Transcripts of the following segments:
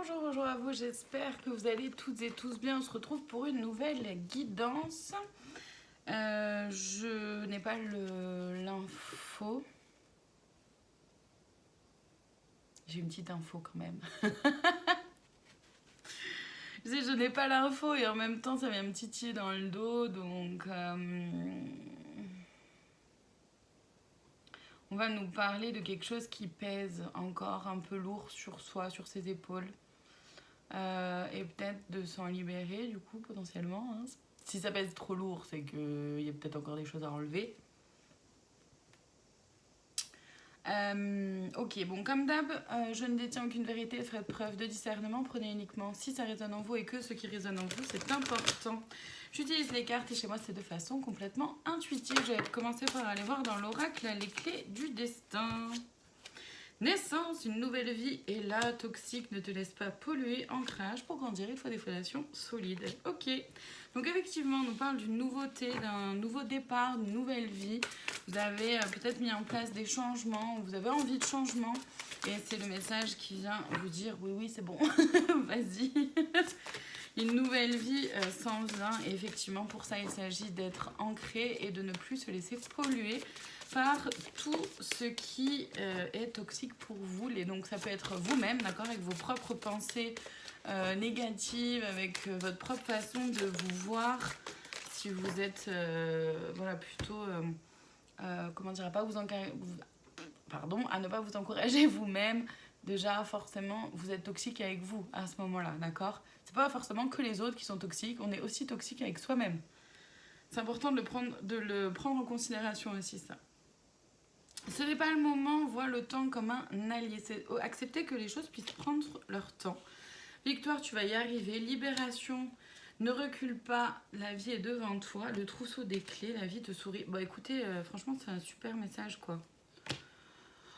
Bonjour, bonjour à vous, j'espère que vous allez toutes et tous bien. On se retrouve pour une nouvelle guidance. Je n'ai pas l'info. J'ai une petite info quand même. Je n'ai pas l'info et en même temps ça vient me titiller dans le dos. Donc on va nous parler de quelque chose qui pèse encore un peu lourd sur soi, sur ses épaules. Et peut-être de s'en libérer du coup potentiellement. Hein. Si ça pèse trop lourd, c'est qu'il y a peut-être encore des choses à enlever. Ok, bon, comme d'hab, je ne détiens aucune vérité, faites preuve de discernement, prenez uniquement si ça résonne en vous et que ce qui résonne en vous, c'est important. J'utilise les cartes et chez moi, c'est de façon complètement intuitive. Je vais commencer par aller voir dans l'oracle les clés du destin. Naissance, une nouvelle vie est là, toxique, ne te laisse pas polluer, ancrage, pour grandir, il faut des fondations solides. Ok, donc effectivement, on nous parle d'une nouveauté, d'un nouveau départ, d'une nouvelle vie. Vous avez peut-être mis en place des changements, vous avez envie de changement, et c'est le message qui vient vous dire, oui, c'est bon, vas-y. Une nouvelle vie s'en vient, et effectivement, pour ça, il s'agit d'être ancré et de ne plus se laisser polluer par tout ce qui est toxique pour vous. Et donc ça peut être vous-même, d'accord, avec vos propres pensées négatives, avec votre propre façon de vous voir, si vous êtes voilà, plutôt comment dire, à ne pas vous encourager vous-même. Déjà forcément vous êtes toxique avec vous à ce moment-là, d'accord. C'est pas forcément que les autres qui sont toxiques, on est aussi toxique avec soi-même. C'est important de le prendre en considération aussi, ça. Ce n'est pas le moment, vois le temps comme un allié. C'est accepter que les choses puissent prendre leur temps. Victoire, tu vas y arriver. Libération, ne recule pas, la vie est devant toi. Le trousseau des clés, la vie te sourit. Bon, écoutez, franchement, c'est un super message, quoi.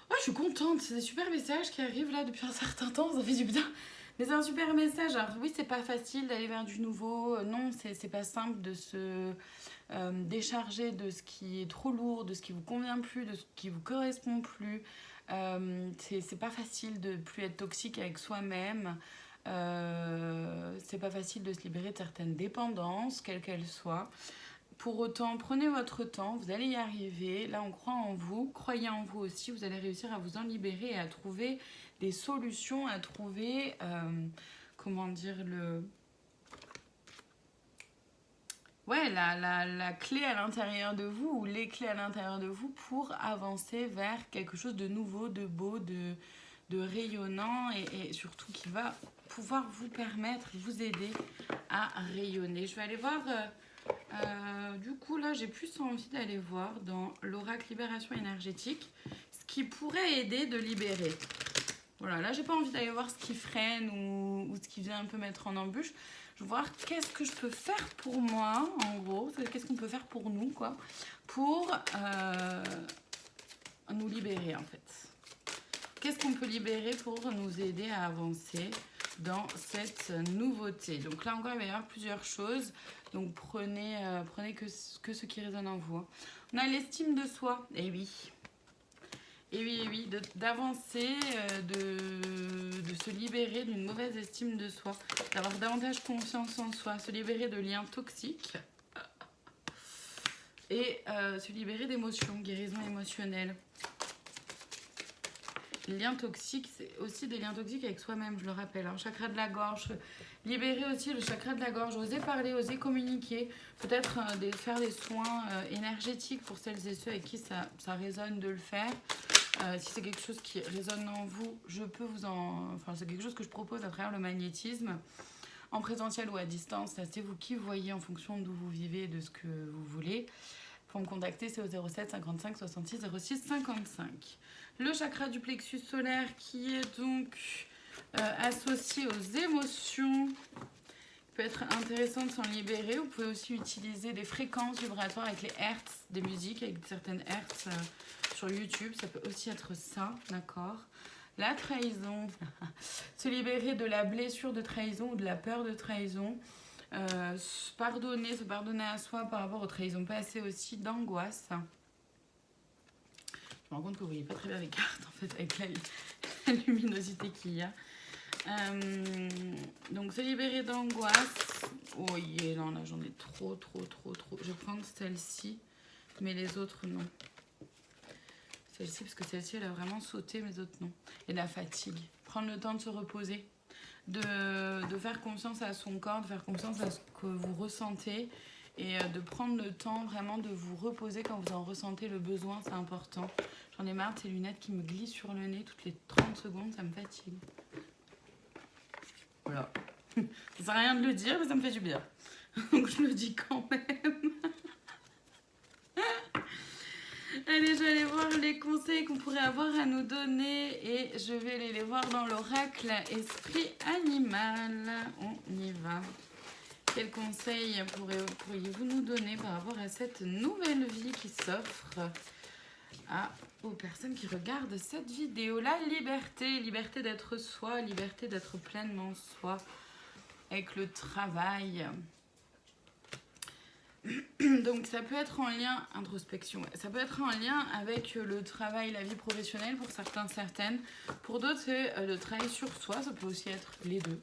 Oh, je suis contente, c'est des super messages qui arrivent là depuis un certain temps, ça fait du bien. Mais c'est un super message. Alors oui, c'est pas facile d'aller vers du nouveau. Non, c'est pas simple de se décharger de ce qui est trop lourd, de ce qui vous convient plus, de ce qui vous correspond plus. C'est pas facile de plus être toxique avec soi-même. C'est pas facile de se libérer de certaines dépendances, quelles qu'elles soient. Pour autant, prenez votre temps, vous allez y arriver. Là, on croit en vous, croyez en vous aussi. Vous allez réussir à vous en libérer et à trouver des solutions, à trouver, comment dire, la clé à l'intérieur de vous ou les clés à l'intérieur de vous pour avancer vers quelque chose de nouveau, de beau, de rayonnant et surtout qui va pouvoir vous permettre, vous aider à rayonner. Je vais aller voir... du coup, là, j'ai plus envie d'aller voir dans l'oracle libération énergétique ce qui pourrait aider de libérer. Voilà, là, j'ai pas envie d'aller voir ce qui freine ou ce qui vient un peu mettre en embûche. Je vais voir qu'est-ce que je peux faire pour moi, en gros. Qu'est-ce qu'on peut faire pour nous, quoi, pour nous libérer, en fait. Qu'est-ce qu'on peut libérer pour nous aider à avancer dans cette nouveauté. Donc là encore, il va y avoir plusieurs choses. Donc prenez que ce qui résonne en vous. On a l'estime de soi. Et oui. Et oui, d'avancer, de se libérer d'une mauvaise estime de soi, d'avoir davantage confiance en soi, se libérer de liens toxiques et se libérer d'émotions, guérison émotionnelle. Les liens toxiques, c'est aussi des liens toxiques avec soi-même, je le rappelle. Hein. Chakra de la gorge, libérer aussi le chakra de la gorge, oser parler, oser communiquer, peut-être faire des soins énergétiques pour celles et ceux avec qui ça résonne de le faire. Si c'est quelque chose qui résonne en vous, c'est quelque chose que je propose à travers le magnétisme, en présentiel ou à distance. C'est vous qui voyez en fonction d'où vous vivez, de ce que vous voulez. Pour me contacter, c'est au 07 55 66 06 55. Le chakra du plexus solaire qui est donc associé aux émotions. Il peut être intéressant de s'en libérer. Vous pouvez aussi utiliser des fréquences vibratoires avec les hertz des musiques, avec certaines hertz sur YouTube. Ça peut aussi être ça, d'accord. La trahison. Se libérer de la blessure de trahison ou de la peur de trahison. Se pardonner à soi par rapport aux trahisons passées aussi, d'angoisse. Je me rends compte que vous voyez pas très bien les cartes en fait avec la luminosité qu'il y a. Donc se libérer d'angoisse. Oh yeah, non, là j'en ai trop. Je vais prendre celle-ci, mais les autres non. Celle-ci, parce que celle-ci elle a vraiment sauté, mais les autres non. Et la fatigue. Prendre le temps de se reposer, de faire confiance à son corps, de faire confiance à ce que vous ressentez et de prendre le temps vraiment de vous reposer quand vous en ressentez le besoin, c'est important. J'en ai marre de ces lunettes qui me glissent sur le nez toutes les 30 secondes, ça me fatigue. Voilà. Ça sert à rien de le dire, mais ça me fait du bien. Donc je le dis quand même. Allez, je vais aller voir les conseils qu'on pourrait avoir à nous donner et je vais aller les voir dans l'oracle Esprit Animal. On y va. Quels conseils pourriez-vous nous donner par rapport à cette nouvelle vie qui s'offre aux personnes qui regardent cette vidéo? La liberté, liberté d'être soi, liberté d'être pleinement soi avec le travail. Donc ça peut être en lien, introspection, ça peut être en lien avec le travail, la vie professionnelle pour certains, certaines. Pour d'autres, c'est le travail sur soi, ça peut aussi être les deux.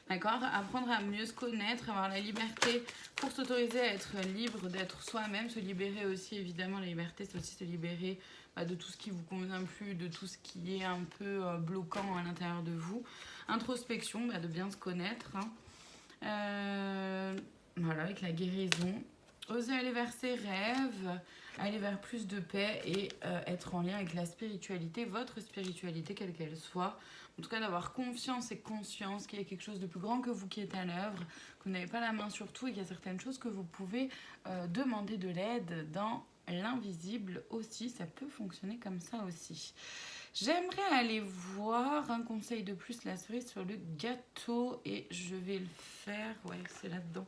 D'accord? Apprendre à mieux se connaître, avoir la liberté pour s'autoriser à être libre, d'être soi-même, se libérer aussi, évidemment, la liberté, c'est aussi se libérer de tout ce qui vous convient plus, de tout ce qui est un peu bloquant à l'intérieur de vous. Introspection, de bien se connaître. Voilà, avec la guérison. Oser aller vers ses rêves, aller vers plus de paix et être en lien avec la spiritualité, votre spiritualité, quelle qu'elle soit. En tout cas, d'avoir confiance et conscience qu'il y a quelque chose de plus grand que vous qui est à l'œuvre, que vous n'avez pas la main sur tout et qu'il y a certaines choses que vous pouvez demander de l'aide dans l'invisible aussi. Ça peut fonctionner comme ça aussi. J'aimerais aller voir un conseil de plus, la cerise sur le gâteau, et je vais le faire, ouais, c'est là-dedans.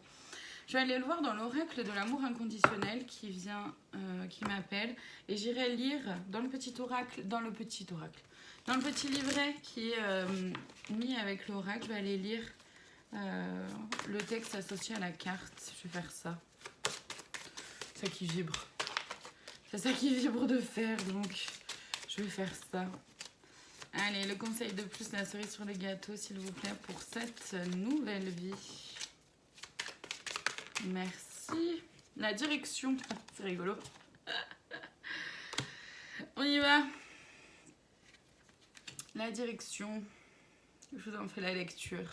Je vais aller le voir dans l'oracle de l'amour inconditionnel qui vient, qui m'appelle, et j'irai lire dans le petit livret qui est mis avec l'oracle. Je vais aller lire le texte associé à la carte. Je vais faire ça. C'est ça qui vibre. C'est ça qui vibre de faire, donc je vais faire ça. Allez, le conseil de plus, la cerise sur le gâteau, s'il vous plaît, pour cette nouvelle vie. Merci. La direction. C'est rigolo. On y va. La direction. Je vous en fais la lecture.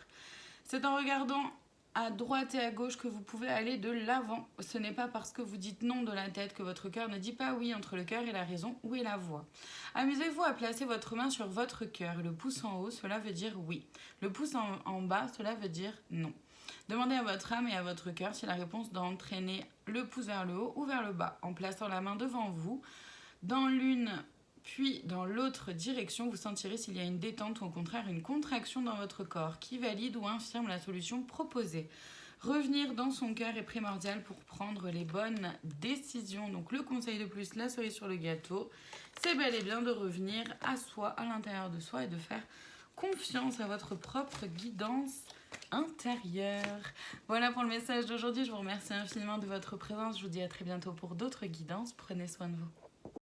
C'est en regardant à droite et à gauche que vous pouvez aller de l'avant. Ce n'est pas parce que vous dites non de la tête que votre cœur ne dit pas oui. Entre le cœur et la raison, où est la voix? Amusez-vous à placer votre main sur votre cœur. Le pouce en haut, cela veut dire oui. Le pouce en bas, cela veut dire non. Demandez à votre âme et à votre cœur si la réponse doit entraîner le pouce vers le haut ou vers le bas. En plaçant la main devant vous, dans l'une puis dans l'autre direction, vous sentirez s'il y a une détente ou au contraire une contraction dans votre corps qui valide ou infirme la solution proposée. Revenir dans son cœur est primordial pour prendre les bonnes décisions. Donc le conseil de plus, la cerise sur le gâteau, c'est bel et bien de revenir à soi, à l'intérieur de soi et de faire confiance à votre propre guidance intérieure. Voilà pour le message d'aujourd'hui. Je vous remercie infiniment de votre présence. Je vous dis à très bientôt pour d'autres guidances. Prenez soin de vous.